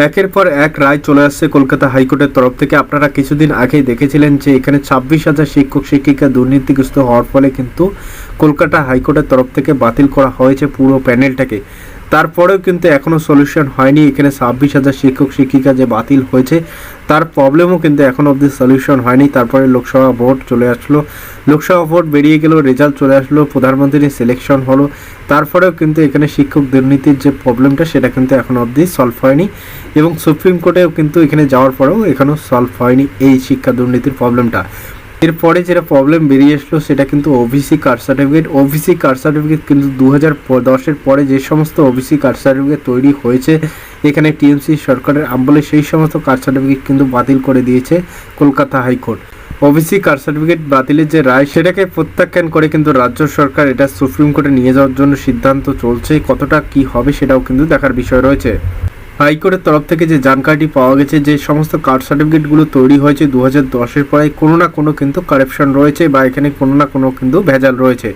একের পর এক রায় চলে আসছে কলকাতা হাইকোর্টের তরফ থেকে। আপনারা কিছুদিন আগেই দেখেছিলেন যে এখানে 26,000 শিক্ষক শিক্ষিকা দুর্নীতিগ্রস্ত হওয়ার ফলে কিন্তু কলকাতা হাইকোর্টের তরফ থেকে বাতিল করা হয়েছে পুরো প্যানেলটাকে। তারপরেও কিন্তু এখনও সলিউশন হয়নি। এখানে 26,000 শিক্ষক শিক্ষিকা যে বাতিল হয়েছে তার প্রবলেমও কিন্তু এখনও অবধি সলিউশন হয়নি। তারপরে লোকসভা ভোট চলে আসলো, লোকসভা ভোট বেরিয়ে গেল, রেজাল্ট চলে আসলো, প্রধানমন্ত্রীর সিলেকশন হলো, তারপরেও কিন্তু এখানে শিক্ষক দুর্নীতির যে প্রবলেমটা সেটা কিন্তু এখনও অবধি সলভ হয়নি। এবং সুপ্রিম কোর্টেও কিন্তু এখানে যাওয়ার পরেও এখনও সলভ হয়নি এই শিক্ষা দুর্নীতির প্রবলেমটা। এরপরে যেটা প্রবলেম বেরিয়ে আসলো সেটা কিন্তু OBC caste certificate. OBC caste certificate কিন্তু 2010-এর পরে যে সমস্ত ওবিসি কাস্ট সার্টিফিকেট তৈরি হয়েছে এখানে টিএমসি সরকারের আমলে সেই সমস্ত কাস্ট সার্টিফিকেট কিন্তু বাতিল করে দিয়েছে Kolkata high court. OBC caste certificate বাতিলের যে রায় সেটাকে প্রত্যাখ্যান করে কিন্তু রাজ্য সরকার এটা সুপ্রিম কোর্টে নিয়ে যাওয়ার জন্য সিদ্ধান্ত চলছে। কতটা কি হবে সেটাও কিন্তু দেখার বিষয় রয়েছে। হাইকোর্টের তরফ থেকে যে জানকারিটি পাওয়া গেছে যে সমস্ত কাস্ট সার্টিফিকেটগুলো তৈরি হয়েছে 2010-এর পরে কোনো না কোনো কিন্তু কারাপশন রয়েছে বা এখানে কোনো না কোনো কিন্তু ভেজাল রয়েছে।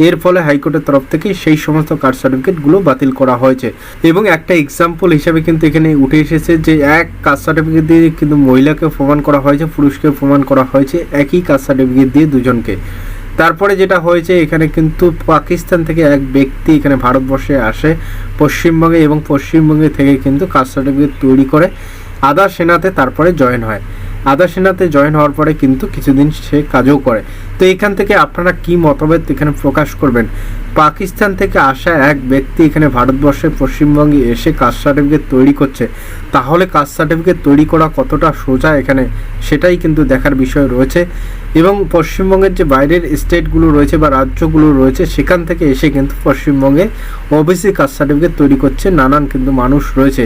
এর ফলে হাইকোর্টের তরফ থেকে সেই সমস্ত কাস্ট সার্টিফিকেটগুলো বাতিল করা হয়েছে। এবং একটা এক্সাম্পল হিসাবে কিন্তু এখানে উঠে এসেছে যে এক কাস্ট সার্টিফিকেট দিয়ে কিন্তু মহিলাকে প্রমাণ করা হয়েছে, পুরুষকে প্রমাণ করা হয়েছে একই কাস্ট সার্টিফিকেট দিয়ে দুজনকে। তারপরে যেটা হয়েছে এখানে কিন্তু পাকিস্তান থেকে এক ব্যক্তি এখানে ভারতবর্ষে আসে পশ্চিমবঙ্গে এবং পশ্চিমবঙ্গে থেকে কিন্তু কাস্ট সার্টিফিকেট তৈরি করে আদা সেনাতে তারপরে জয়েন হয়। আদা সেনাতে জয়েন হওয়ার পরে কিন্তু কিছুদিন সে কাজও করে। তো এখান থেকে আপনারা কি মতভেদ এখানে প্রকাশ করবেন? পাকিস্তান থেকে আসা এক ব্যক্তি এখানে ভারতবর্ষে পশ্চিমবঙ্গে এসে কাস্ট সার্টিফিকেট তৈরি করছে, তাহলে কাস্ট সার্টিফিকেট তৈরি করা কতটা সোজা এখানে সেটাই কিন্তু দেখার বিষয় রয়েছে। এবং পশ্চিমবঙ্গের যে বাইরের স্টেটগুলো রয়েছে বা রাজ্যগুলো রয়েছে সেখান থেকে এসে কিন্তু পশ্চিমবঙ্গে ওবিসি কাস্ট সার্টিফিকেট তৈরি করছে নানান কিন্তু মানুষ রয়েছে।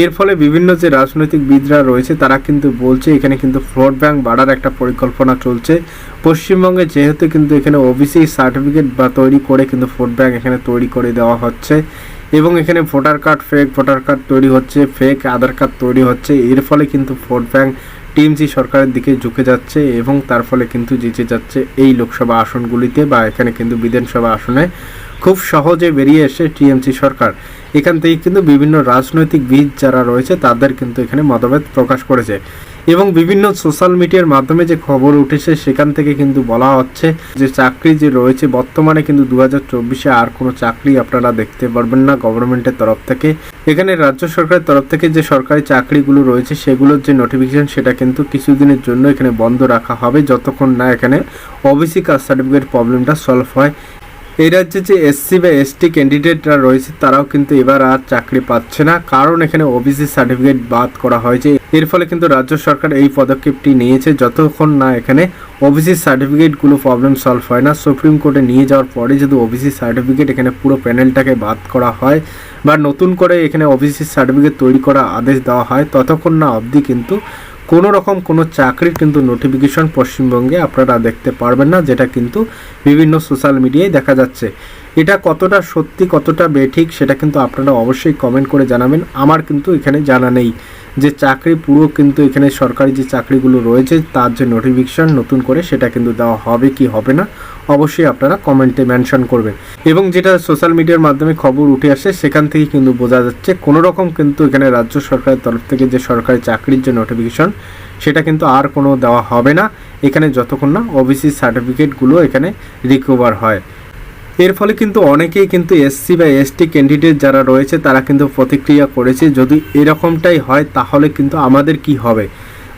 এর ফলে বিভিন্ন যে রাজনৈতিকবিদরা রয়েছে তারা কিন্তু বলছে এখানে কিন্তু ভোট ব্যাংক বাড়ার একটা পরিকল্পনা চলছে। পশ্চিমবঙ্গে যেহেতু কিন্তু এখানে ওবিসি সার্টিফিকেট বা তৈরি করে কিন্তু ভোট ব্যাংক এখানে তৈরি করে দেওয়া হচ্ছে এবং এখানে voter card fake voter card তৈরি হচ্ছে, ফেক আধার কার্ড তৈরি হচ্ছে। এর ফলে কিন্তু ভোট ব্যাংক টিএমসি সরকারের দিকে ঝুঁকে যাচ্ছে এবং তার ফলে কিন্তু জিতে যাচ্ছে এই লোকসভা আসনগুলিতে বা এখানে কিন্তু বিধানসভা আসনে খুব সহজে বেরিয়ে এসে টিএমসি সরকার। এখান থেকে কিন্তু বিভিন্ন রাজনৈতিকবিদ যারা রয়েছে তাদের কিন্তু এখানে মতভেদ প্রকাশ করেছে এবং বিভিন্ন সোশ্যাল মিডিয়ার মাধ্যমে যে খবর উঠেছে সেখান থেকে কিন্তু বলা হচ্ছে যে চাকরি যে রয়েছে বর্তমানে কিন্তু 2024-এ আর কোনো চাকরি আপনারা দেখতে পারবেন না গভর্নমেন্টের তরফ থেকে। এখানে রাজ্য সরকারের তরফ থেকে যে সরকারি চাকরিগুলো রয়েছে সেগুলোর যে নোটিফিকেশন সেটা কিন্তু কিছুদিনের জন্য এখানে বন্ধ রাখা হবে যতক্ষণ না এখানে ওবিসি কাস্ট সার্টিফিকেট প্রবলেমটা সলভ হয়। এই রাজ্যে যে এসসি বা এসটি ক্যান্ডিডেটরা রয়েছে তারাও কিন্তু এবার আর চাকরি পাচ্ছে না, কারণ এখানে ওবিসি সার্টিফিকেট বাদ করা হয়েছে। এর ফলে কিন্তু রাজ্য সরকার এই পদক্ষেপটি নিয়েছে যতক্ষণ না এখানে ওবিসি সার্টিফিকেটগুলো প্রবলেম সলভ হয় না। সুপ্রিম কোর্টে নিয়ে যাওয়ার পরে যদি ওবিসি সার্টিফিকেট এখানে পুরো প্যানেলটাকে বাদ করা হয় বা নতুন করে এখানে ওবিসি সার্টিফিকেট তৈরি করা আদেশ দেওয়া হয় ততক্ষণ না অবধি কিন্তু কোনো রকম কোনো চাকরির কিন্তু নোটিফিকেশন পশ্চিমবঙ্গে আপনারা দেখতে পারবেন না, যেটা কিন্তু বিভিন্ন সোশ্যাল মিডিয়ায় দেখা যাচ্ছে। এটা কতটা সত্যি কতটা বেঠিক সেটা কিন্তু আপনারা অবশ্যই কমেন্ট করে জানাবেন। আমার কিন্তু এখানে জানা নেই যে চাকরি পুরো কিন্তু এখানে সরকারি যে চাকরিগুলো রয়েছে তার যে নোটিফিকেশন নতুন করে সেটা কিন্তু দেওয়া হবে কি হবে না অবশ্যই আপনারা কমেন্টে মেনশন করবেন। এবং যেটা সোশ্যাল মিডিয়ার মাধ্যমে খবর উঠে আসে সেখান থেকে কিন্তু বোঝা যাচ্ছে কোনো রকম কিন্তু এখানে রাজ্য সরকারের তরফ থেকে যে সরকারি চাকরির যে নোটিফিকেশন সেটা কিন্তু আর কোনো দেওয়া হবে না এখানে যতক্ষণ না ওবিসি সার্টিফিকেটগুলো এখানে রিকভার হয়। এর ফলে কিন্তু অনেকেই কিন্তু এসসি বা এসটি ক্যান্ডিডেট যারা রয়েছে তারা কিন্তু প্রতিক্রিয়া করেছে যদি এরকমটাই হয় তাহলে কিন্তু আমাদের কি হবে।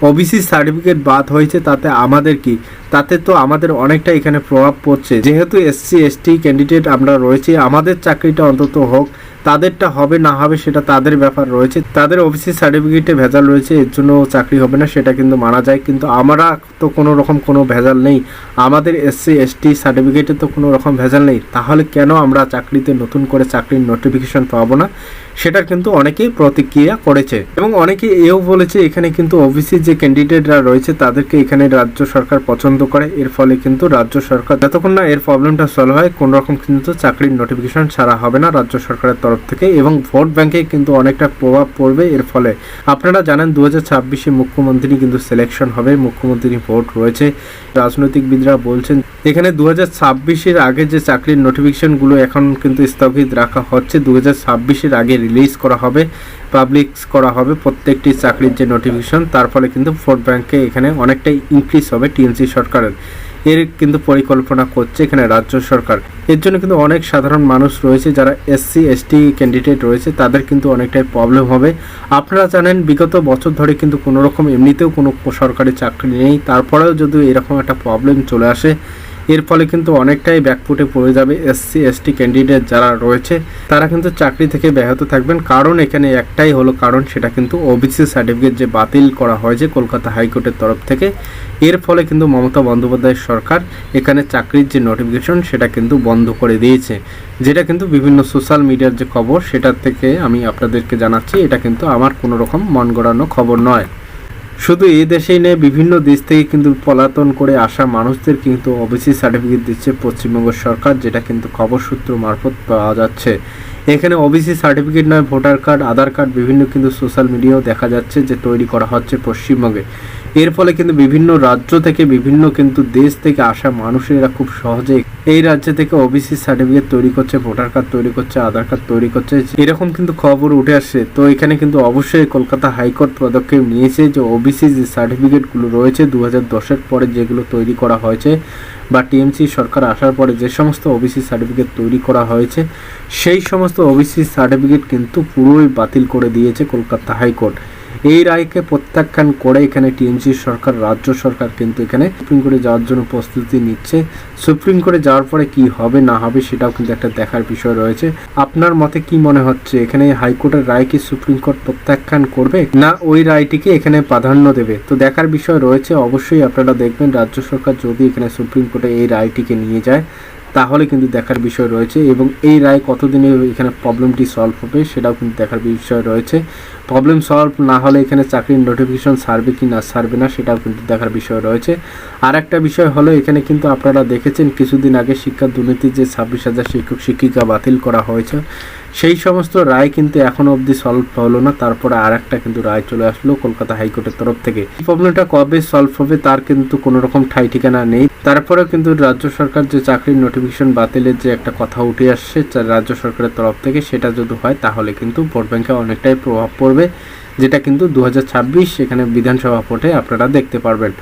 ওবিসি সার্টিফিকেট বাদ হয়েছে তাতে আমাদের কি, তাতে তো আমাদের অনেকটা এখানে প্রভাব পড়ছে। যেহেতু এসসি এসটি ক্যান্ডিডেট আমরা রয়েছি আমাদের চাকরিটা অন্তত হোক, তাদেরটা হবে না হবে সেটা তাদের ব্যাপার রয়েছে। তাদের ওবিসি সার্টিফিকেটে ভেজাল রয়েছে এর জন্য চাকরি হবে না সেটা কিন্তু মানা যায়, কিন্তু আমরা তো কোনো রকম কোনো ভেজাল নেই, আমাদের এসসি এসটি সার্টিফিকেটে তো কোনো রকম ভেজাল নেই, তাহলে কেন আমরা চাকরিতে নতুন করে চাকরির নোটিফিকেশন পাবো না সেটার কিন্তু অনেকেই প্রতিক্রিয়া করেছে। এবং অনেকে এও বলেছে এখানে কিন্তু ওবিসি যে ক্যান্ডিডেটরা রয়েছে তাদেরকে এখানে রাজ্য সরকার পছন্দ করে, এর ফলে কিন্তু রাজ্য সরকার যতক্ষণ না এর প্রবলেমটা সলভ হয় কোনো রকম কিন্তু চাকরির নোটিফিকেশন ছাড়া হবে না রাজ্য সরকারের তরফ থেকে। এবং ভোট ব্যাংকে কিন্তু অনেকটা প্রভাব পড়বে এর ফলে। আপনারা জানেন 2026-এ মুখ্যমন্ত্রী কিন্তু সিলেকশন হবে, মুখ্যমন্ত্রী ভোট রয়েছে। রাজনৈতিকবিদরা বলছেন এখানে 2026-এর আগে যে চাকরির নোটিফিকেশনগুলো এখন কিন্তু স্থগিত রাখা হচ্ছে, 2026-এর আগে রিলিজ করা হবে, পাবলিশ করা হবে প্রত্যেকটি চাকরির যে নোটিফিকেশন, তার ফলে কিন্তু ভোট ব্যাংকে এখানে অনেকটাই ইনক্রিজ হবে টিএমসি সরকারের। এর কিন্তু পরিকল্পনা করছে এখানে রাজ্য সরকার। এর জন্য কিন্তু অনেক সাধারণ মানুষ রয়েছে যারা এসসি এসটি ক্যান্ডিডেট রয়েছে, তাদের কিন্তু অনেকটাই প্রবলেম হবে। আপনারা জানেন বিগত বছর ধরে কিন্তু কোনো রকম এমনিতেও কোনো সরকারি চাকরি নেই, তারপরেও যদি এরকম একটা প্রবলেম চলে আসে, এর ফলে কিন্তু অনেকটাই ব্যাকফুটে পড়ে যাবে এসসি এসটি ক্যান্ডিডেট যারা রয়েছে, তারা কিন্তু চাকরি থেকে ব্যাহত থাকবেন। কারণ এখানে একটাই হলো কারণ, সেটা কিন্তু ওবিসি সার্টিফিকেট যে বাতিল করা হয়েছে কলকাতা হাইকোর্টের তরফ থেকে। এর ফলে কিন্তু মমতা বন্দ্যোপাধ্যায়ের সরকার এখানে চাকরির যে নোটিফিকেশন সেটা কিন্তু বন্ধ করে দিয়েছে, যেটা কিন্তু বিভিন্ন সোশ্যাল মিডিয়ার যে খবর সেটার থেকে আমি আপনাদেরকে জানাচ্ছি। এটা কিন্তু আমার কোনো রকম মন গড়ানো খবর নয়। শুধু এই দেশেই নেই, বিভিন্ন দেশ থেকে কিন্তু পলাতন করে আসা মানুষদের কিন্তু ওবিসি সার্টিফিকেট দিচ্ছে পশ্চিমবঙ্গ সরকার, যেটা কিন্তু খবর সূত্র মারফত পাওয়া যাচ্ছে। এখানে ওবিসি সার্টিফিকেট নয়, ভোটার কার্ড, আধার কার্ড বিভিন্ন কিন্তু সোশ্যাল মিডিয়াও দেখা যাচ্ছে যে তৈরি করা হচ্ছে পশ্চিমবঙ্গে। এর ফলে কিন্তু বিভিন্ন রাজ্য থেকে বিভিন্ন কিন্তু দেশ থেকে আসা মানুষেরা খুব সহজে এই রাজ্য থেকে ওবিসি সার্টিফিকেট তৈরি করছে, ভোটার কার্ড তৈরি করছে, আধার কার্ড তৈরি করছে, এরকম কিন্তু খবর উঠে আসছে। তো এখানে কিন্তু অবশ্যই কলকাতা হাইকোর্ট পদক্ষেপ নিয়েছে যে ওবিসি যে সার্টিফিকেটগুলো রয়েছে 2010-এর পরে যেগুলো তৈরি করা হয়েছে বা টিএমসি সরকার আসার পরে যে সমস্ত ওবিসি সার্টিফিকেট তৈরি করা হয়েছে, সেই সমস্ত ওবিসি সার্টিফিকেট কিন্তু পুরোই বাতিল করে দিয়েছে কলকাতা হাইকোর্ট। এই রায়কে প্রত্যাখ্যান করে এখানে টিএমসি সরকার, রাজ্য সরকার কিন্তু এখানে সুপ্রিম কোর্টে যাওয়ার জন্য প্রস্তুতি নিচ্ছে। সুপ্রিম কোর্টে যাওয়ার পরে কি হবে না হবে সেটাও কিন্তু একটা দেখার বিষয় রয়েছে। আপনার মতে কি মনে হচ্ছে, এখানে হাইকোর্টের রায় কি সুপ্রিম কোর্ট প্রত্যাখ্যান করবে না ওই রায়টিকে এখানে প্রাধান্য দেবে? তো দেখার বিষয় রয়েছে। অবশ্যই আপনারা দেখবেন রাজ্য সরকার যদি এখানে সুপ্রিম কোর্টে এই রায়টিকে নিয়ে যায় তাহলে কিন্তু দেখার বিষয় রয়েছে, এবং এই রায় কতদিনে এখানে প্রবলেমটি সলভ হবে সেটাও কিন্তু দেখার বিষয় রয়েছে। প্রবলেম সলভ না হলে এখানে চাকরির নোটিফিকেশন ছাড়বে কি না ছাড়বে না সেটাও কিন্তু দেখার বিষয় রয়েছে। আর একটা বিষয় হলো, এখানে কিন্তু আপনারা দেখেছেন কিছুদিন আগে শিক্ষা দুর্নীতির যে 26,000 শিক্ষক শিক্ষিকা বাতিল করা হয়েছে, সেই সমস্ত রায় কিন্তু এখনো অবধি সলভ হলো না। তারপরে আর একটা কিন্তু রায় চলে আসলো কলকাতা হাইকোর্টের তরফ থেকে। এই প্রবলেমটা কবে সলভ হবে তার কিন্তু কোনো রকম ঠাই ঠিকানা নেই। তারপরেও কিন্তু রাজ্য সরকার যে চাকরির নোটিফিকেশন বাতিলের যে একটা কথা উঠে আসছে রাজ্য সরকারের তরফ থেকে, সেটা যদি হয় তাহলে কিন্তু ভোট ব্যাংকে অনেকটাই প্রভাব পড়বে, যেটা কিন্তু 2026 এখানে বিধানসভা ভোটে আপনারা দেখতে পারবেন।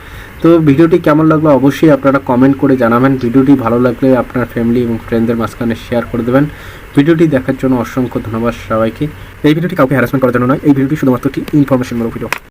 তো ভিডিওটি কেমন লাগলো অবশ্যই আপনারা কমেন্ট করে জানাবেন। ভিডিওটি ভালো লাগলে আপনার ফ্যামিলি এবং ফ্রেন্ডদের মাঝখানে শেয়ার করে দেবেন। ভিডিওটি দেখার জন্য অসংখ্য ধন্যবাদ সবাইকে। এই ভিডিওটি কাউকে হ্যারাসমেন্ট করার জন্য নয়, এই ভিডিওটি শুধুমাত্র একটি ইনফরমেশনমূলক ভিডিও।